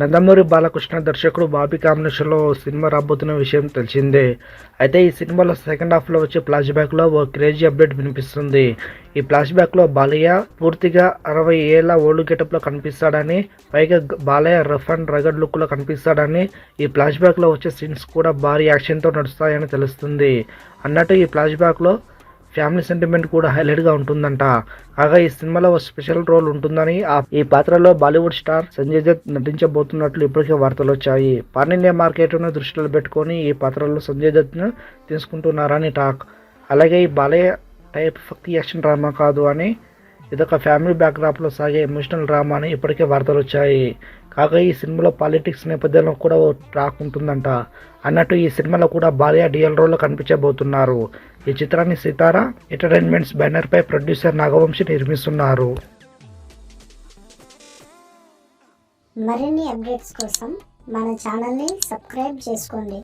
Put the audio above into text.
నందమూరి బాలకృష్ణ దర్శకుడు బాబీ కాంబినేషన్లో సినిమా రాబోతున్న విషయం తెలిసిందే. అయితే ఈ సినిమాలో సెకండ్ హాఫ్లో వచ్చే ఫ్లాష్ బ్యాక్లో ఓ క్రేజీ అప్డేట్ వినిపిస్తుంది. ఈ ఫ్లాష్ బ్యాక్లో బాలయ్య పూర్తిగా 60 ఏళ్ల ఓల్డ్ గెటప్లో కనిపిస్తాడని, పైగా బాలయ్య రఫ్ అండ్ రగడ్ లుక్లో కనిపిస్తాడని, ఈ ఫ్లాష్ బ్యాక్లో వచ్చే సీన్స్ కూడా భారీ యాక్షన్తో నడుస్తాయని తెలుస్తుంది. అన్నట్టు ఈ ఫ్లాష్ బ్యాక్లో ఫ్యామిలీ సెంటిమెంట్ కూడా హైలైట్గా ఉంటుందంట. కాగా ఈ సినిమాలో ఒక స్పెషల్ రోల్ ఉంటుందని, ఈ పాత్రలో బాలీవుడ్ స్టార్ సంజయ్ దత్ నటించబోతున్నట్లు ఇప్పటికే వార్తలు వచ్చాయి. పాన్ ఇండియా మార్కెట్ను దృష్టిలో పెట్టుకొని ఈ పాత్రలో సంజయ్ దత్ను తీసుకుంటున్నారని టాక్. అలాగే ఈ బాలయ్య టైప్ ఫక్తి యాక్షన్ డ్రామా కాదు అని, ఇదొక ఫ్యామిలీ బ్యాక్డ్రాప్లో సాగే ఎమోషనల్ డ్రామా అని ఇప్పటికే వార్తలు వచ్చాయి. కాగా ఈ సినిమాలో పాలిటిక్స్ నేపథ్యంలో కూడా ఓ ట్రాక్ ఉంటుందంట. అన్నట్టు ఈ సినిమాలో కూడా బాలయ్య డ్యూయల్ రోల్లో కనిపించబోతున్నారు. ఈ చిత్రాన్ని సితారా ఎంటర్టైన్మెంట్స్ బ్యానర్పై ప్రొడ్యూసర్ నాగవంశి నిర్మిస్తున్నారు. మరిన్ని అప్డేట్స్ కోసం మన ఛానల్ని సబ్స్క్రైబ్ చేసుకోండి.